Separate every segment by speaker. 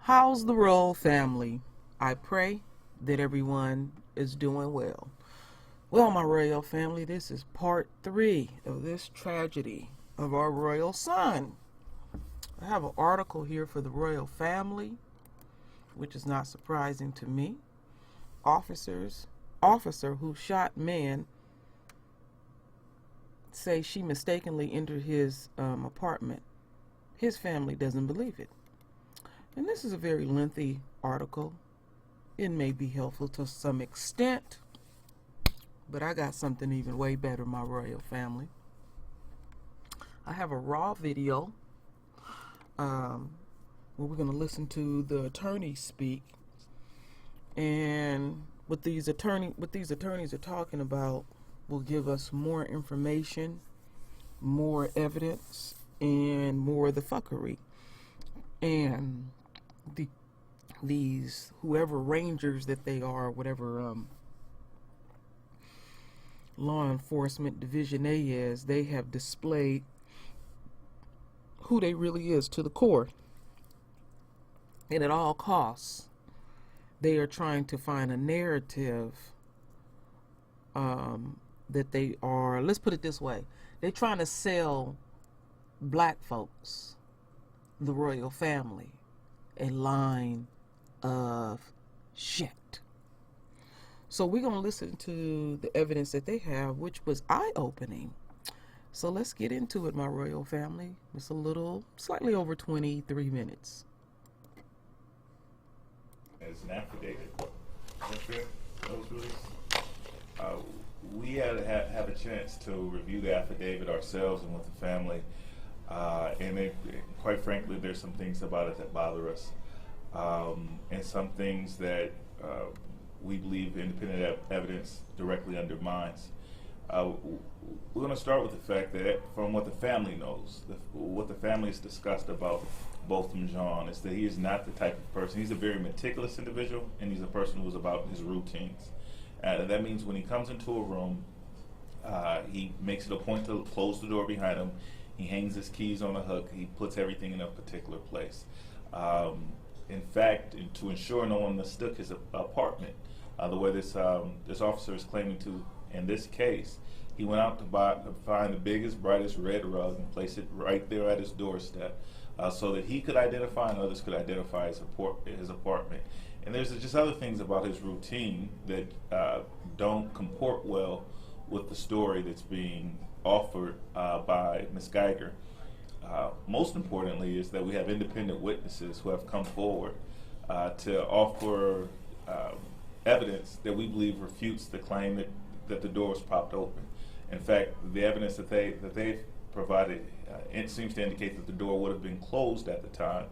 Speaker 1: How's the royal family? I pray that everyone is doing well. Well, my royal family, this is part 3 of this tragedy of our royal son. I have an article here for the royal family, which is not surprising to me. Officer who shot man say she mistakenly entered his apartment. His family doesn't believe it. And this is a very lengthy article. It may be helpful to some extent, but I got something even way better, my royal family. I have a raw video where we're going to listen to the attorney speak, and what these attorneys are talking about will give us more information, more evidence, and more of the fuckery. And these whoever rangers that they are, whatever law enforcement division A is, they have displayed who they really is to the core. And at all costs, they are trying to find a narrative that they are, let's put it this way, they're trying to sell black folks, the royal family, a line of shit. So we're going to listen to the evidence that they have, which was eye-opening. So let's get into it, my royal family. It's slightly over 23 minutes.
Speaker 2: As an affidavit, that was released. We had have a chance to review the affidavit ourselves and with the family, and quite frankly, there's some things about it that bother us, and some things that we believe independent evidence directly undermines. We're going to start with the fact that from what the family knows, what the family has discussed about Botham John is that he is not the type of person. He's a very meticulous individual, and he's a person who's about his routines. That means when he comes into a room, he makes it a point to close the door behind him. He hangs his keys on a hook. He puts everything in a particular place. In fact, to ensure no one mistook his apartment, the way this officer is claiming to in this case, he went out to find the biggest, brightest red rug and place it right there at his doorstep, so that he could identify and others could identify his apartment. And there's just other things about his routine that don't comport well with the story that's being offered by Ms. Geiger. Most importantly is that we have independent witnesses who have come forward to offer evidence that we believe refutes the claim that the door was propped open. In fact, the evidence that they've provided it seems to indicate that the door would have been closed at the time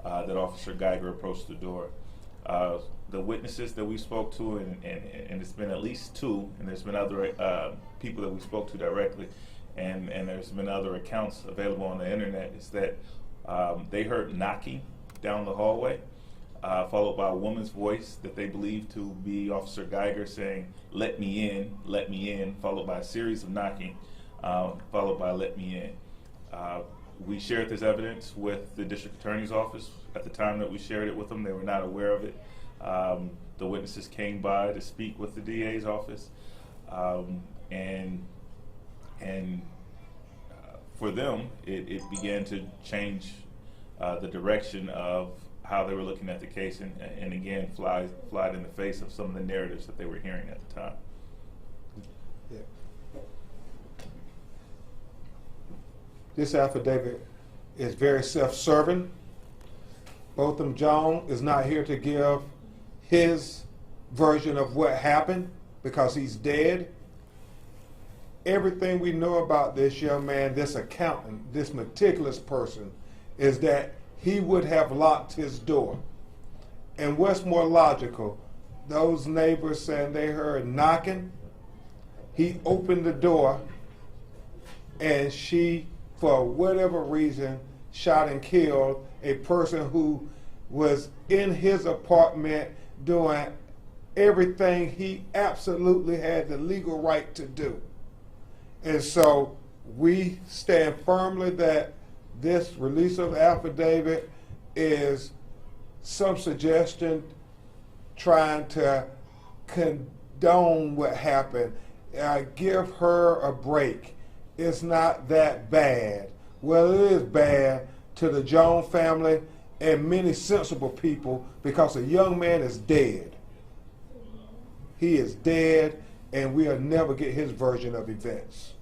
Speaker 2: that Officer Geiger approached the door. The witnesses that we spoke to, and it's been at least 2, and there's been other people that we spoke to directly, and there's been other accounts available on the internet, is that they heard knocking down the hallway, followed by a woman's voice that they believe to be Officer Geiger saying, let me in, followed by a series of knocking, followed by let me in. We shared this evidence with the district attorney's office. At the time that we shared it with them, they were not aware of it. The witnesses came by to speak with the DA's office, and for them, it began to change the direction of how they were looking at the case, and again, flied in the face of some of the narratives that they were hearing at the time.
Speaker 3: Yeah. This affidavit is very self-serving. Botham John is not here to give his version of what happened because he's dead. Everything we know about this young man, this accountant, this meticulous person, is that he would have locked his door. And what's more logical, those neighbors saying they heard knocking, he opened the door, and she, for whatever reason, shot and killed a person who was in his apartment doing everything he absolutely had the legal right to do. And so we stand firmly that this release of affidavit is some suggestion trying to condone what happened. Give her a break. It's not that bad. Well, it is bad to the Jones family and many sensible people because a young man is dead. He is dead, and we'll never get his version of events.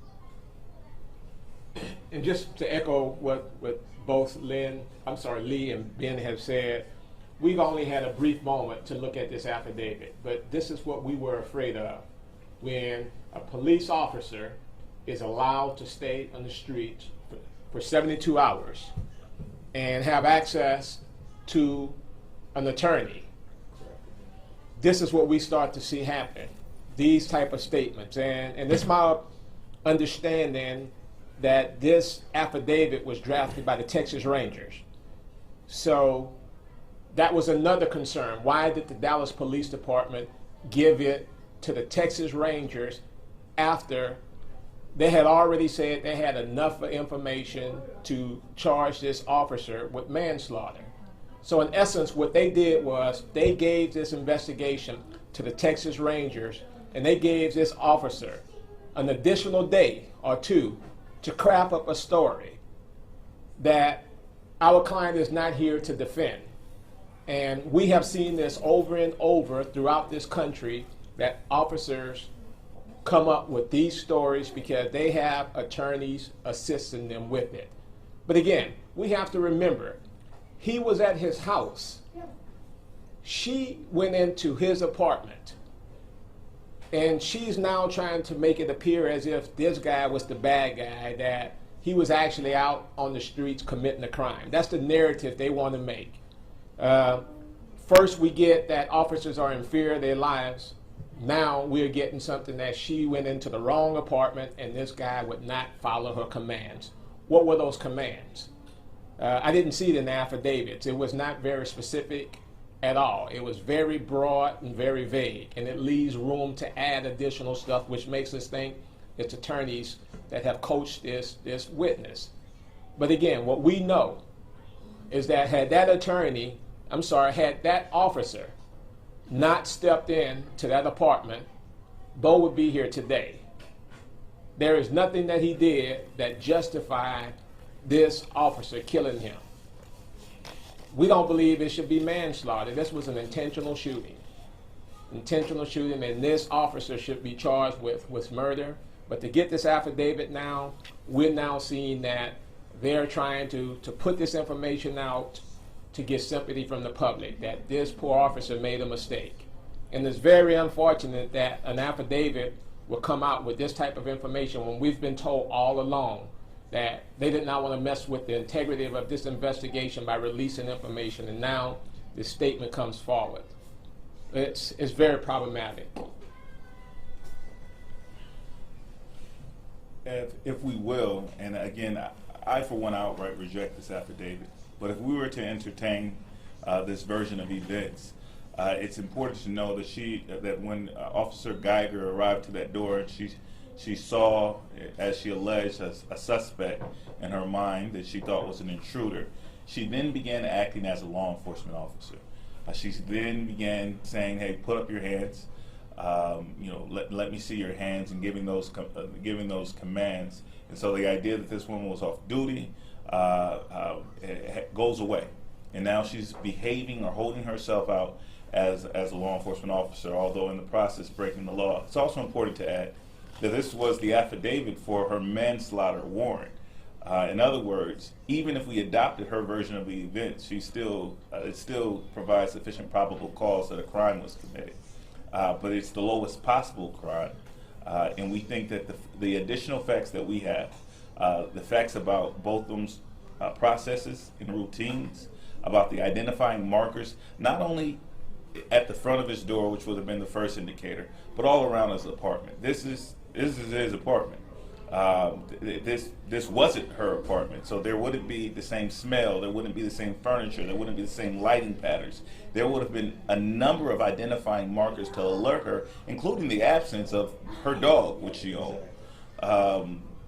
Speaker 4: And just to echo what both Lee and Ben have said, we've only had a brief moment to look at this affidavit, but this is what we were afraid of. When a police officer is allowed to stay on the streets for 72 hours and have access to an attorney, this is what we start to see happen, these type of statements. And it's my understanding that this affidavit was drafted by the Texas Rangers. So that was another concern. Why did the Dallas Police Department give it to the Texas Rangers after they had already said they had enough information to charge this officer with manslaughter? So in essence, what they did was they gave this investigation to the Texas Rangers, and they gave this officer an additional day or two to craft up a story that our client is not here to defend. And we have seen this over and over throughout this country, that officers come up with these stories because they have attorneys assisting them with it. But again, we have to remember, he was at his house. She went into his apartment. And she's now trying to make it appear as if this guy was the bad guy, that he was actually out on the streets committing a crime. That's the narrative they want to make. First, we get that officers are in fear of their lives. Now we're getting something that she went into the wrong apartment and this guy would not follow her commands. What were those commands? I didn't see it in the affidavits. It was not very specific at all. It was very broad and very vague, and it leaves room to add additional stuff, which makes us think it's attorneys that have coached this witness. But again, what we know is that had that officer not stepped in to that apartment, Bo would be here today. There is nothing that he did that justified this officer killing him. We don't believe it should be manslaughter. This was an intentional shooting. Intentional shooting, and this officer should be charged with murder. But to get this affidavit now, we're now seeing that they're trying to put this information out to get sympathy from the public, that this poor officer made a mistake. And it's very unfortunate that an affidavit will come out with this type of information when we've been told all along that they did not want to mess with the integrity of this investigation by releasing information, and now this statement comes forward. It's very problematic.
Speaker 2: If we will, and again, I for one outright reject this affidavit, but if we were to entertain this version of events, it's important to know that when Officer Geiger arrived to that door, she saw, as she alleged, a suspect in her mind that she thought was an intruder. She then began acting as a law enforcement officer. She then began saying, "Hey, put up your hands. Let me see your hands," and giving those commands. And so the idea that this woman was off duty goes away, and now she's behaving or holding herself out as a law enforcement officer, although in the process breaking the law. It's also important to add that this was the affidavit for her manslaughter warrant. In other words, even if we adopted her version of the event, it still provides sufficient probable cause that a crime was committed. But it's the lowest possible crime, and we think that the additional facts that we have, the facts about Botham's processes and routines, about the identifying markers, not only at the front of his door, which would have been the first indicator, but all around his apartment. This is his apartment. This wasn't her apartment, so there wouldn't be the same smell, there wouldn't be the same furniture, there wouldn't be the same lighting patterns. There would have been a number of identifying markers to alert her, including the absence of her dog, which she owned.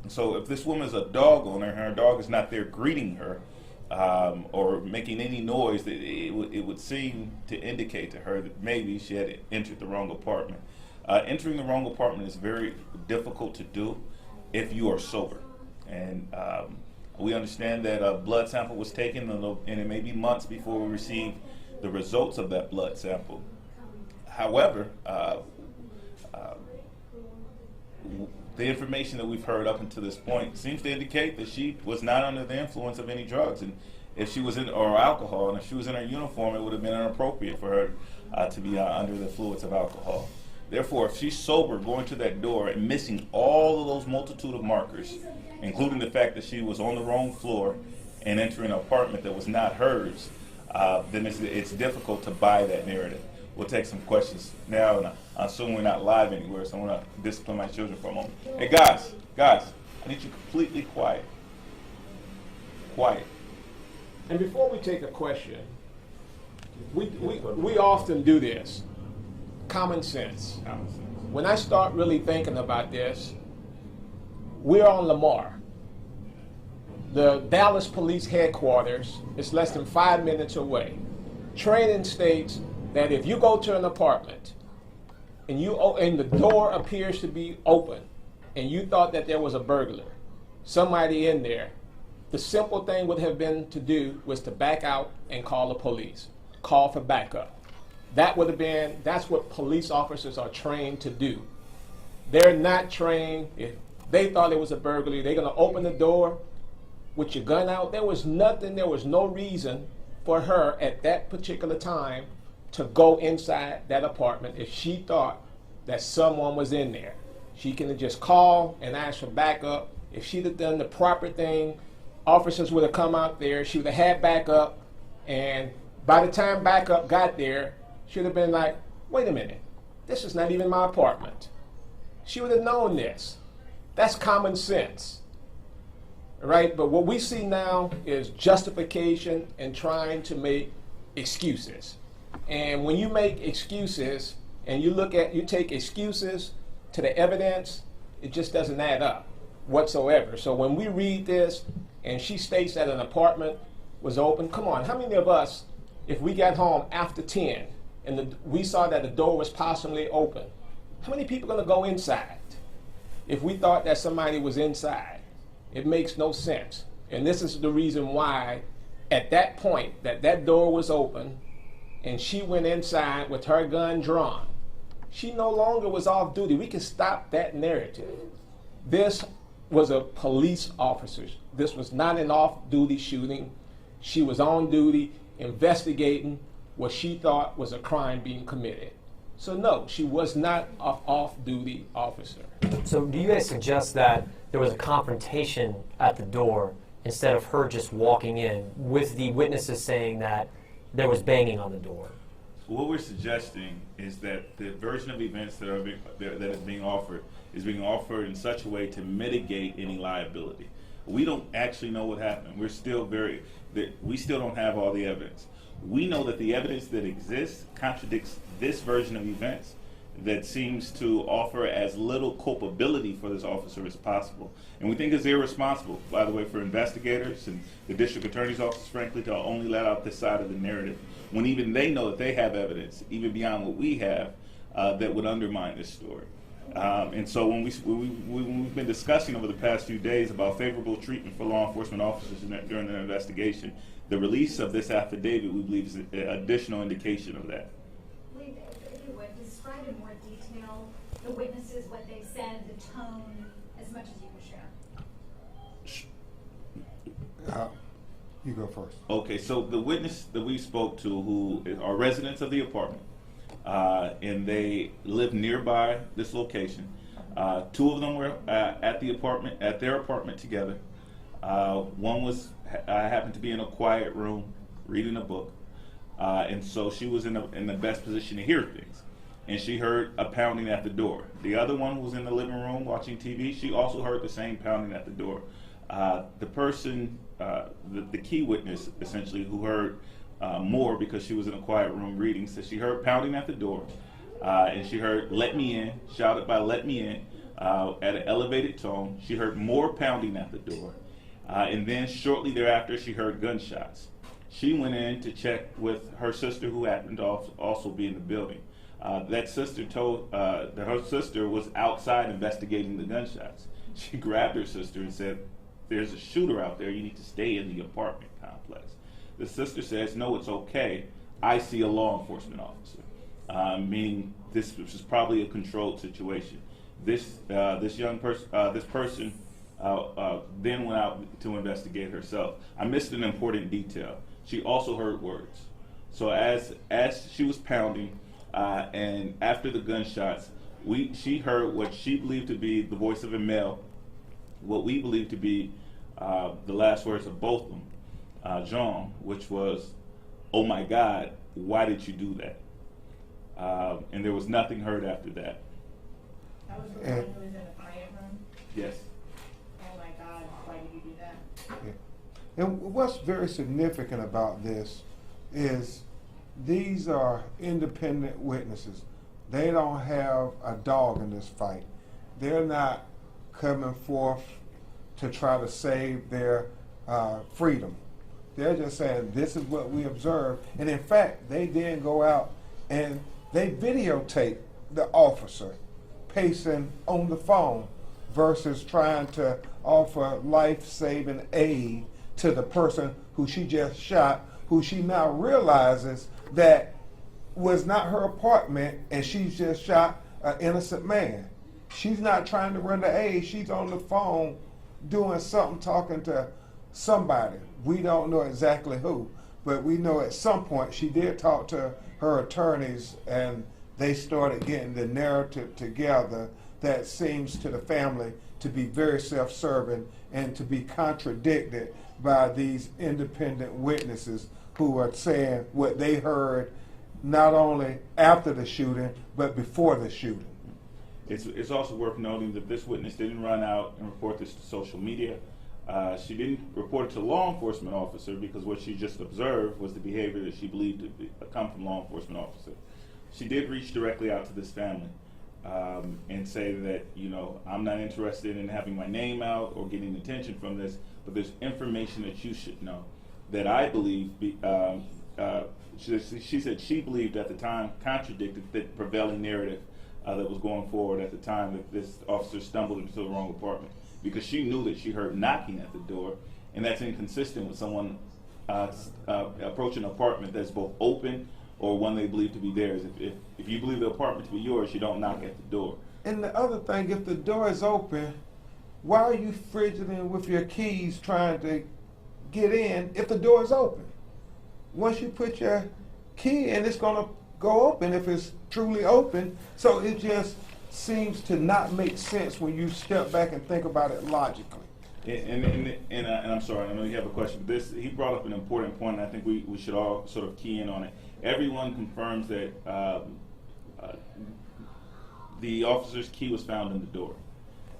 Speaker 2: So if this woman is a dog owner and her dog is not there greeting her, or making any noise that it would seem to indicate to her that maybe she had entered the wrong apartment. Entering the wrong apartment is very difficult to do if you are sober. And we understand that a blood sample was taken, and it may be months before we receive the results of that blood sample. However, the information that we've heard up until this point seems to indicate that she was not under the influence of any drugs, and if she was or alcohol, and if she was in her uniform, it would have been inappropriate for her to be under the influence of alcohol. Therefore, if she's sober, going to that door and missing all of those multitude of markers, including the fact that she was on the wrong floor and entering an apartment that was not hers, then it's difficult to buy that narrative. We'll take some questions now, and I assume we're not live anywhere, so I want to discipline my children for a moment. Hey, guys, I need you completely quiet. Quiet.
Speaker 4: And before we take a question, we often do this. Common sense. When I start really thinking about this, we're on Lamar. The Dallas Police Headquarters is less than 5 minutes away. Training states that if you go to an apartment and the door appears to be open and you thought that there was a burglar, somebody in there, the simple thing would have been to do was to back out and call the police, call for backup. That's what police officers are trained to do. They're not trained, if they thought it was a burglary, they're gonna open the door with your gun out. There was no reason for her at that particular time to go inside that apartment if she thought that someone was in there. She can have just called and asked for backup. If she'd have done the proper thing, officers would have come out there, she would have had backup, and by the time backup got there, she would have been like, wait a minute, this is not even my apartment. She would have known this. That's common sense, right? But what we see now is justification and trying to make excuses. And when you make excuses and you take excuses to the evidence, it just doesn't add up whatsoever. So when we read this and she states that an apartment was open, come on, how many of us, if we got home after 10 and we saw that the door was possibly open, how many people are going to go inside if we thought that somebody was inside? It makes no sense. And this is the reason why at that point that door was open and she went inside with her gun drawn, she no longer was off duty. We can stop that narrative. This was a police officer. This was not an off-duty shooting. She was on duty investigating what she thought was a crime being committed. So no, she was not an off-duty officer.
Speaker 5: So do you guys suggest that there was a confrontation at the door instead of her just walking in, with the witnesses saying that there was banging on the door?
Speaker 2: What we're suggesting is that the version of events that is being offered in such a way to mitigate any liability. We don't actually know what happened. We still don't have all the evidence. We know that the evidence that exists contradicts this version of events that seems to offer as little culpability for this officer as possible. And we think it's irresponsible, by the way, for investigators and the district attorney's office, frankly, to only let out this side of the narrative, when even they know that they have evidence, even beyond what we have, that would undermine this story. And so when we've been discussing over the past few days about favorable treatment for law enforcement officers during their investigation, the release of this affidavit, we believe, is an additional indication of that.
Speaker 6: Lee, if you would, describe in more detail the witnesses, what they said, the tone, as much as you can share.
Speaker 3: You go first.
Speaker 2: Okay, so the witness that we spoke to, who are residents of the apartment, and they live nearby this location. Two of them were at their apartment together. One happened to be in a quiet room reading a book, and so she was in the best position to hear things, and she heard a pounding at the door. The other one was in the living room watching TV. She also heard the same pounding at the door. The person, the key witness, essentially, who heard more because she was in a quiet room reading, said she heard pounding at the door, and she heard "Let me in," shouted by "Let me in," at an elevated tone. She heard more pounding at the door, And then shortly thereafter, she heard gunshots. She went in to check with her sister, who happened to also be in the building. That sister told that her sister was outside investigating the gunshots. She grabbed her sister and said, "There's a shooter out there. You need to stay in the apartment complex." The sister says, "No, it's okay. I see a law enforcement officer," meaning this was probably a controlled situation. This person then went out to investigate herself. I missed an important detail. She also heard words. So as she was pounding, and after the gunshots, she heard what she believed to be the voice of a male, what we believe to be the last words of Botham, John, which was, "Oh my God, why did you do that?" And there was nothing heard after that.
Speaker 7: That was the one who was in the quiet room?
Speaker 2: Yes.
Speaker 7: Oh my God, why did you do that?
Speaker 3: Yeah. And what's very significant about this is these are independent witnesses. They don't have a dog in this fight. They're not coming forth to try to save their freedom. They're just saying, this is what we observed. And in fact, they then go out and they videotape the officer pacing on the phone versus trying to offer life-saving aid to the person who she just shot, who she now realizes that was not her apartment, and she's just shot an innocent man. She's not trying to render aid. She's on the phone doing something, talking to somebody. We don't know exactly who, but we know at some point she did talk to her attorneys, and they started getting the narrative together that seems to the family to be very self-serving and to be contradicted by these independent witnesses who are saying what they heard not only after the shooting, but before the shooting.
Speaker 2: It's also worth noting that this witness didn't run out and report this to social media. She didn't report it to a law enforcement officer because what she just observed was the behavior that she believed to come from law enforcement officer. She did reach directly out to this family and say that, I'm not interested in having my name out or getting attention from this, but there's information that you should know that I believe, she said she believed at the time contradicted the prevailing narrative that was going forward at the time that this officer stumbled into the wrong apartment, because she knew that she heard knocking at the door, and that's inconsistent with someone approaching an apartment that's both open or one they believe to be theirs. If you believe the apartment to be yours, you don't knock at the door.
Speaker 3: And the other thing, if the door is open, why are you fidgeting with your keys trying to get in if the door is open? Once you put your key in, it's going to go open if it's truly open. So it just seems to not make sense when you step back and think about it logically.
Speaker 2: And I'm sorry, I know you have a question, but he brought up an important point, and I think we should all sort of key in on it. Everyone confirms that the officer's key was found in the door.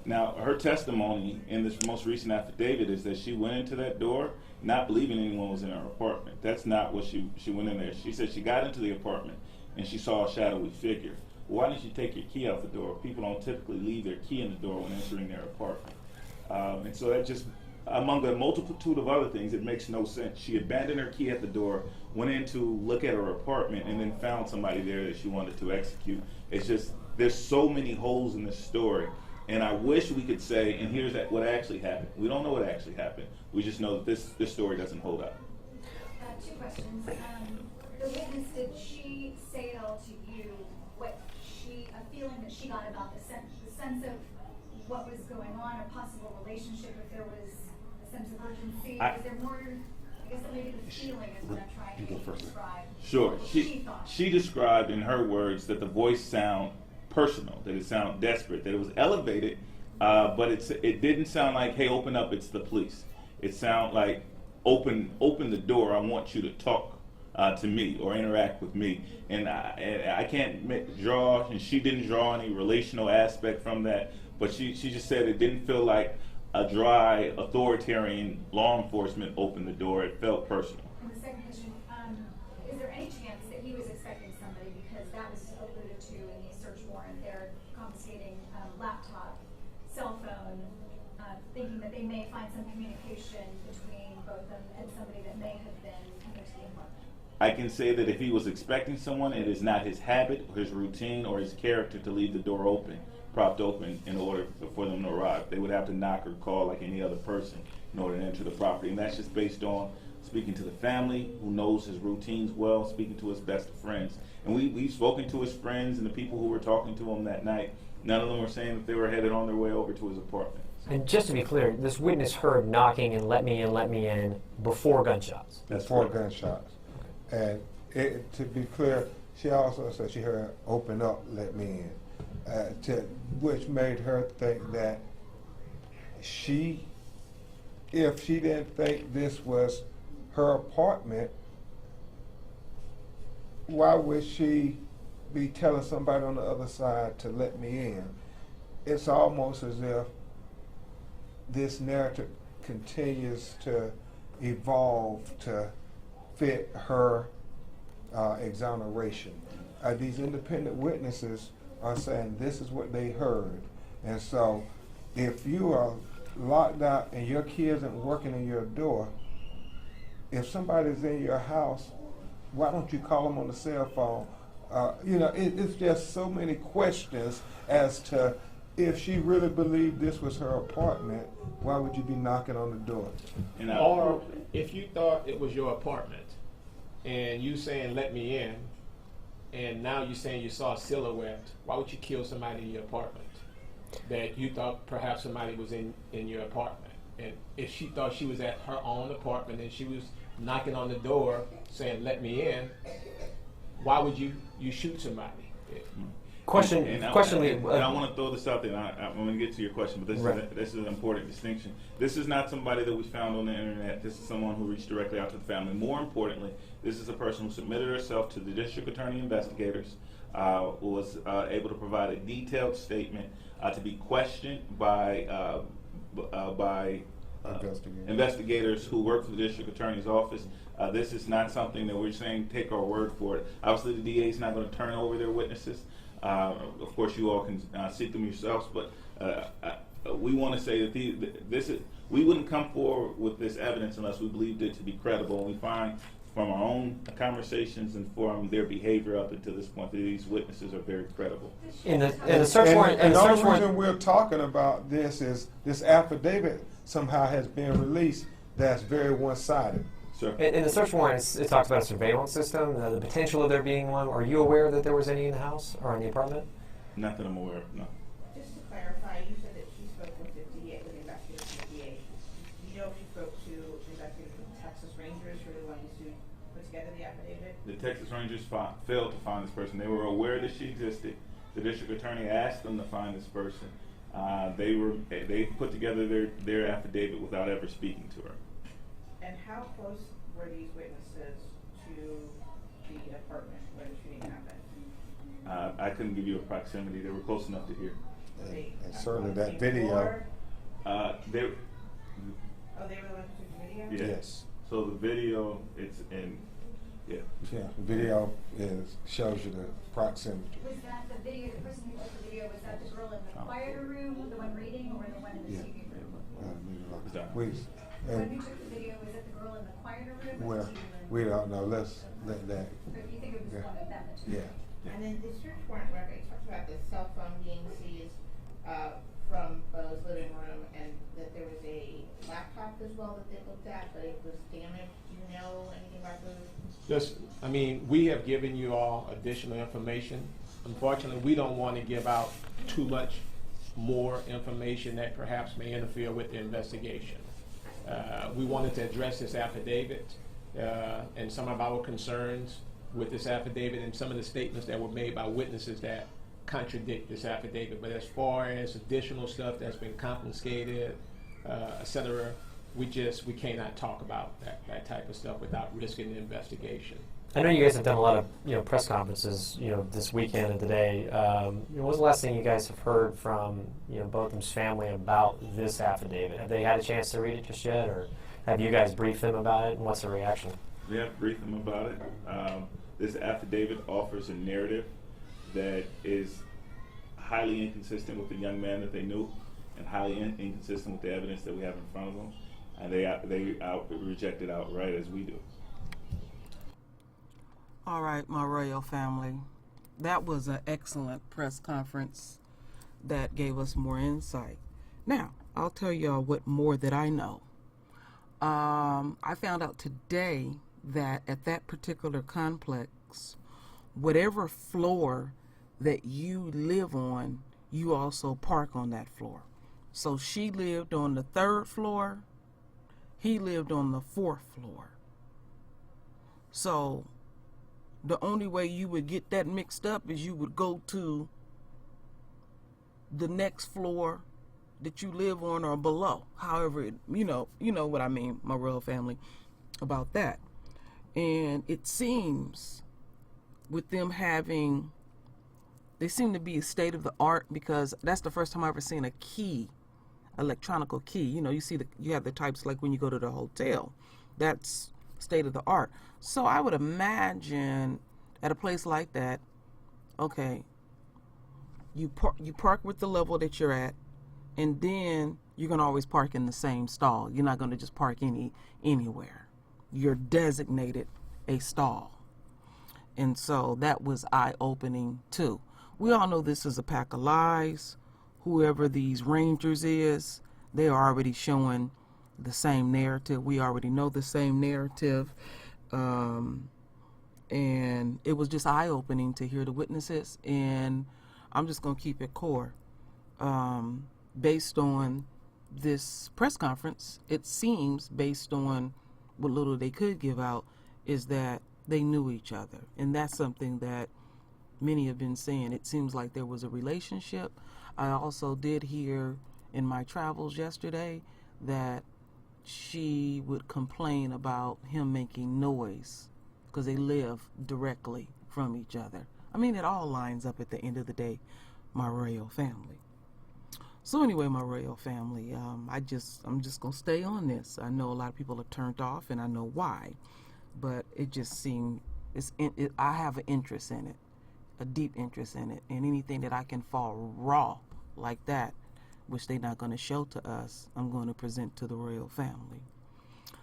Speaker 2: Now, her testimony in this most recent affidavit is that she went into that door not believing anyone was in her apartment. That's not what she went in there. She said she got into the apartment and she saw a shadowy figure. Why didn't you take your key out the door? People don't typically leave their key in the door when entering their apartment. And so that just, among a multitude of other things, it makes no sense. She abandoned her key at the door, went in to look at her apartment, and then found somebody there that she wanted to execute. It's just, there's so many holes in this story. And I wish we could say, and here's what actually happened. We don't know what actually happened. We just know that this story doesn't hold up.
Speaker 6: Two questions. The witness, did she say at all to you what a feeling that she got about the sense of what was going on, a possible relationship, if there was a sense of urgency? Was there more, I guess maybe the feeling is what I'm trying to describe.
Speaker 2: Sure.
Speaker 6: She thought.
Speaker 2: She described in her words that the voice sound personal, that it sounded desperate, that it was elevated, but it didn't sound like, hey, open up, it's the police. It sounded like, open the door, I want you to talk to me or interact with me. And I can't draw, and she didn't draw any relational aspect from that, but she just said it didn't feel like a dry, authoritarian law enforcement opened the door. It felt personal.
Speaker 6: And the second question, is there any chance that he was expecting somebody, because that was alluded to in the search warrant, they're confiscating laptop, cell phone, thinking that they may find some communication between Botham and somebody that may have been coming to the apartment.
Speaker 2: I can say that if he was expecting someone, it is not his habit, his routine, or his character to leave the door open, propped open, in order for them to arrive. They would have to knock or call like any other person in order to enter the property. And that's just based on speaking to the family, who knows his routines well, speaking to his best of friends. And we've spoken to his friends and the people who were talking to him that night. None of them were saying that they were headed on their way over to his apartment.
Speaker 5: And just to be clear, this witness heard knocking and let me in before gunshots.
Speaker 2: That's
Speaker 3: Four
Speaker 2: correct.
Speaker 3: gunshots. And to be clear, she also said she heard open up, let me in, which made her think that if she didn't think this was her apartment, why would she be telling somebody on the other side to let me in? It's almost as if this narrative continues to evolve to fit her exoneration. These independent witnesses are saying this is what they heard. And so if you are locked out and your kids aren't working in your door, if somebody's in your house, why don't you call them on the cell phone? It's just so many questions as to if she really believed this was her apartment, why would you be knocking on the door?
Speaker 4: Or if you thought it was your apartment and you saying let me in, and now you're saying you saw a silhouette, why would you kill somebody in your apartment that you thought perhaps somebody was in your apartment? And if she thought she was at her own apartment and she was knocking on the door saying let me in, why would you shoot somebody?
Speaker 5: Question,
Speaker 2: And I want to throw this out there. I'm going to get to your question, but this is an important distinction. This is not somebody that we found on the internet. This is someone who reached directly out to the family. More importantly, this is a person who submitted herself to the district attorney investigators, who was able to provide a detailed statement to be questioned by investigators who work for the district attorney's office. This is not something that we're saying take our word for it. Obviously, the DA is not going to turn over their witnesses. Of course, you all can seek them yourselves, but we want to say that we wouldn't come forward with this evidence unless we believed it to be credible. And we find from our own conversations and from their behavior up until this point that these witnesses are very credible.
Speaker 5: In the search warrant,
Speaker 3: And the only reason we're talking about this is this affidavit somehow has been released that's very one-sided.
Speaker 2: Sir?
Speaker 5: in the search warrant, it talks about a surveillance system, the potential of there being one. Are you aware that there was any in the house or in the apartment?
Speaker 2: Not that I'm aware of, no.
Speaker 7: Just to clarify, you said that she spoke with the DA, with the investigators from the DA. You know if she spoke to investigators from Texas Rangers who are the ones who put together the affidavit?
Speaker 2: The Texas Rangers failed to find this person. They were aware that she existed. The district attorney asked them to find this person. They put together their affidavit without ever speaking to her.
Speaker 7: And how close were these witnesses to the apartment where the shooting happened?
Speaker 2: I couldn't give you a proximity. They were close enough to hear.
Speaker 3: And certainly
Speaker 7: on the
Speaker 3: that
Speaker 7: same
Speaker 3: video.
Speaker 7: floor?
Speaker 2: They
Speaker 7: Oh, they were the ones who took the video?
Speaker 2: Yeah.
Speaker 3: Yes.
Speaker 2: So the video, it's in, yeah.
Speaker 3: Yeah, the video shows you the proximity.
Speaker 6: Was that the video, the person who took the video, was that the girl in the quieter room, the one reading, or the one in the
Speaker 3: Yeah.
Speaker 6: TV room? The one who took the video, was it the girl in the quieter room or
Speaker 3: Well,
Speaker 6: the TV room?
Speaker 3: we don't know. Let's let that.
Speaker 6: But you think it was
Speaker 3: Yeah.
Speaker 6: one of them that took it?
Speaker 3: Yeah.
Speaker 7: And then the search warrant record talks about the cell phone being seized from Bo's living room, and that there was a laptop as well that they looked at, but it was damaged. Do you know anything about those?
Speaker 4: We have given you all additional information. Unfortunately, we don't want to give out too much more information that perhaps may interfere with the investigation. We wanted to address this affidavit and some of our concerns with this affidavit and some of the statements that were made by witnesses that contradict this affidavit. But as far as additional stuff that's been confiscated, et cetera, we cannot talk about that type of stuff without risking the investigation.
Speaker 5: I know you guys have done a lot of press conferences this weekend and today. What was the last thing you guys have heard from Botham's family about this affidavit? Have they had a chance to read it just yet, or have you guys briefed them about it? And what's the reaction?
Speaker 2: We have briefed them about it. This affidavit offers a narrative that is highly inconsistent with the young man that they knew. and highly inconsistent with the evidence that we have in front of them, and they reject it outright as we do.
Speaker 1: All right, my royal family. That was an excellent press conference that gave us more insight. Now, I'll tell y'all what more that I know. I found out today that at that particular complex, whatever floor that you live on, you also park on that floor. So she lived on the 3rd floor, he lived on the 4th floor. So the only way you would get that mixed up is you would go to the next floor that you live on or below. However, you know what I mean, my royal family, about that. And it seems with them having, they seem to be a state of the art, because that's the first time I've ever seen a key, electronical key. You have the types like when you go to the hotel. That's state of the art. So I would imagine at a place like that, okay, you park with the level that you're at, and then you're going to always park in the same stall. You're not going to just park anywhere. You're designated a stall. And so that was eye-opening too. We all know this is a pack of lies. Whoever these rangers is, they are already showing the same narrative. We already know the same narrative. And it was just eye-opening to hear the witnesses. And I'm just going to keep it core. Based on this press conference, it seems, based on what little they could give out, is that they knew each other. And that's something that many have been saying. It seems like there was a relationship. I also did hear in my travels yesterday that she would complain about him making noise because they live directly from each other. I mean, it all lines up at the end of the day, my royal family. So anyway, my royal family, I'm just gonna stay on this. I know a lot of people are turned off, and I know why, but it just seemed I have an interest in it, a deep interest in it, and anything that I can fall raw like that, which they're not going to show to us, I'm going to present to the royal family.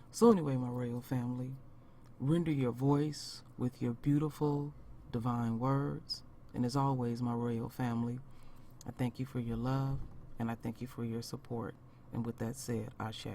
Speaker 1: So anyway, my royal family, render your voice with your beautiful divine words, and as always, my royal family, I thank you for your love. And I thank you for your support. And with that said, Ashe.